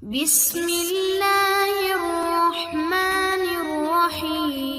بسم اللہ الرحمن الرحیم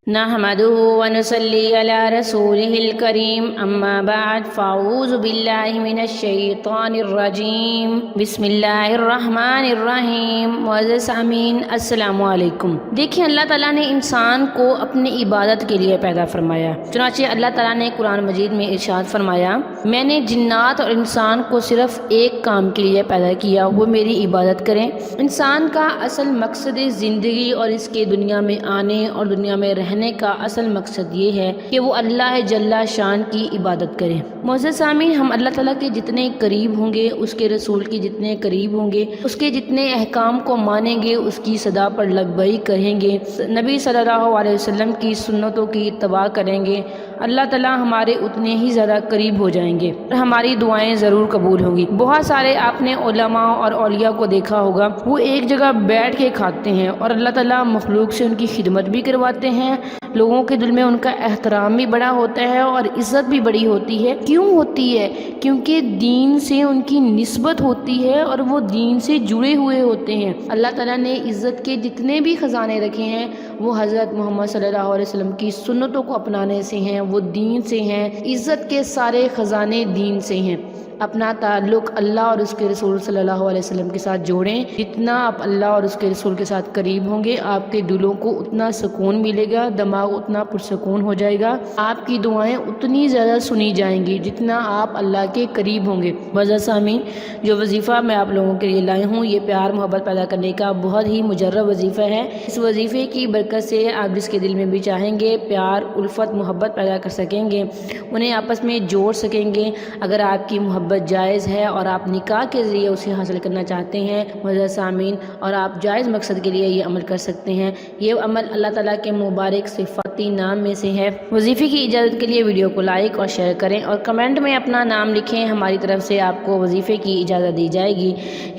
نحمده ونصلي على رسوله الكريم اما بعد فاعوذ باللہ من الشیطان الرجیم بسم اللہ الرحمن الرحیم۔ معزز سامعین السلام علیکم۔ دیکھیں اللہ تعالیٰ نے انسان کو اپنی عبادت کے لیے پیدا فرمایا، چنانچہ اللہ تعالیٰ نے قرآن مجید میں ارشاد فرمایا، میں نے جنات اور انسان کو صرف ایک کام کے لیے پیدا کیا، وہ میری عبادت کریں۔ انسان کا اصل مقصد زندگی اور اس کے دنیا میں آنے اور دنیا میں رہنے کا اصل مقصد یہ ہے کہ وہ اللہ جل شان کی عبادت کرے۔ معزز سامعین، ہم اللہ تعالیٰ کے جتنے قریب ہوں گے، اس کے رسول کے جتنے قریب ہوں گے، اس کے جتنے احکام کو مانیں گے، اس کی صدا پر لبیک کہیں گے، نبی صلی اللہ علیہ وسلم کی سنتوں کی اتباع کریں گے، اللہ تعالیٰ ہمارے اتنے ہی زیادہ قریب ہو جائیں گے اور ہماری دعائیں ضرور قبول ہوں گی۔ بہت سارے آپ نے علماء اور اولیاء کو دیکھا ہوگا، وہ ایک جگہ بیٹھ کے کھاتے ہیں اور اللہ تعالیٰ مخلوق سے ان کی خدمت بھی کرواتے ہیں، لوگوں کے دل میں ان کا احترام بھی بڑا ہوتا ہے اور عزت بھی بڑی ہوتی ہے۔ کیوں ہوتی ہے؟ کیونکہ دین سے ان کی نسبت ہوتی ہے اور وہ دین سے جڑے ہوئے ہوتے ہیں۔ اللہ تعالیٰ نے عزت کے جتنے بھی خزانے رکھے ہیں وہ حضرت محمد صلی اللہ علیہ وسلم کی سنتوں کو اپنانے سے ہیں، وہ دین سے ہیں۔ عزت کے سارے خزانے دین سے ہیں۔ اپنا تعلق اللہ اور اس کے رسول صلی اللہ علیہ وسلم کے ساتھ جوڑیں۔ جتنا آپ اللہ اور اس کے رسول کے ساتھ قریب ہوں گے، آپ کے دلوں کو اتنا سکون ملے گا، دماغ اتنا پرسکون ہو جائے گا، آپ کی دعائیں اتنی زیادہ سنی جائیں گی جتنا آپ اللہ کے قریب ہوں گے۔ معزز سامعین، جو وظیفہ میں آپ لوگوں کے لیے لائی ہوں، یہ پیار محبت پیدا کرنے کا بہت ہی مجرب وظیفہ ہے۔ اس وظیفے کی برکت سے آپ جس کے دل میں بھی چاہیں گے پیار، الفت، محبت پیدا کر سکیں گے، انہیں آپس میں جوڑ سکیں گے۔ اگر آپ کی محبت جائز ہے اور آپ نکاح کے ذریعے اسے حاصل کرنا چاہتے ہیں معزز سامعین، اور آپ جائز مقصد کے لیے یہ عمل کر سکتے ہیں، یہ عمل اللہ تعالیٰ کے مبارک صفاتی نام میں سے ہے۔ وظیفے کی اجازت کے لیے ویڈیو کو لائک اور شیئر کریں اور کمنٹ میں اپنا نام لکھیں، ہماری طرف سے آپ کو وظیفے کی اجازت دی جائے گی۔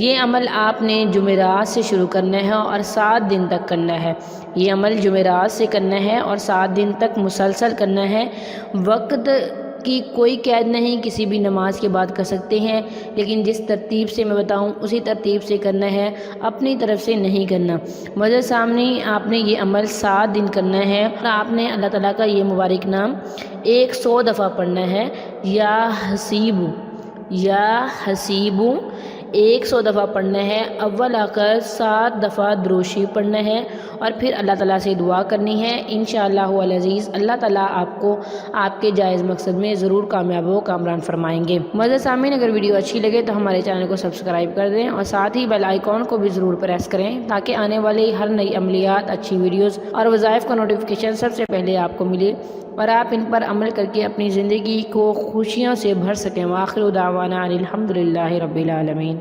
یہ عمل آپ نے جمعرات سے شروع کرنا ہے اور 7 دن تک کرنا ہے۔ یہ عمل جمعرات سے کرنا ہے اور 7 دن تک مسلسل کرنا ہے۔ وقت کی کوئی قید نہیں، کسی بھی نماز کے بعد کر سکتے ہیں، لیکن جس ترتیب سے میں بتاؤں اسی ترتیب سے کرنا ہے، اپنی طرف سے نہیں کرنا۔ معزز سامعین، آپ نے یہ عمل 7 دن کرنا ہے اور آپ نے اللہ تعالیٰ کا یہ مبارک نام 100 دفعہ پڑھنا ہے۔ یا حسیبو، یا حسیبو 100 دفعہ پڑھنا ہے۔ اول آخر 7 دفعہ دروشی پڑھنا ہے اور پھر اللہ تعالیٰ سے دعا کرنی ہے۔ انشاءاللہ العزیز اللہ تعالیٰ آپ کو آپ کے جائز مقصد میں ضرور کامیاب و کامران فرمائیں گے۔ معزز سامعین، اگر ویڈیو اچھی لگے تو ہمارے چینل کو سبسکرائب کر دیں اور ساتھ ہی بیل آئیکن کو بھی ضرور پریس کریں تاکہ آنے والے ہر نئی عملیات، اچھی ویڈیوز اور وظائف کا نوٹیفیکیشن سب سے پہلے آپ کو ملے اور آپ ان پر عمل کر کے اپنی زندگی کو خوشیوں سے بھر سکیں۔ وآخر دعوانا الحمدللہ رب العالمین۔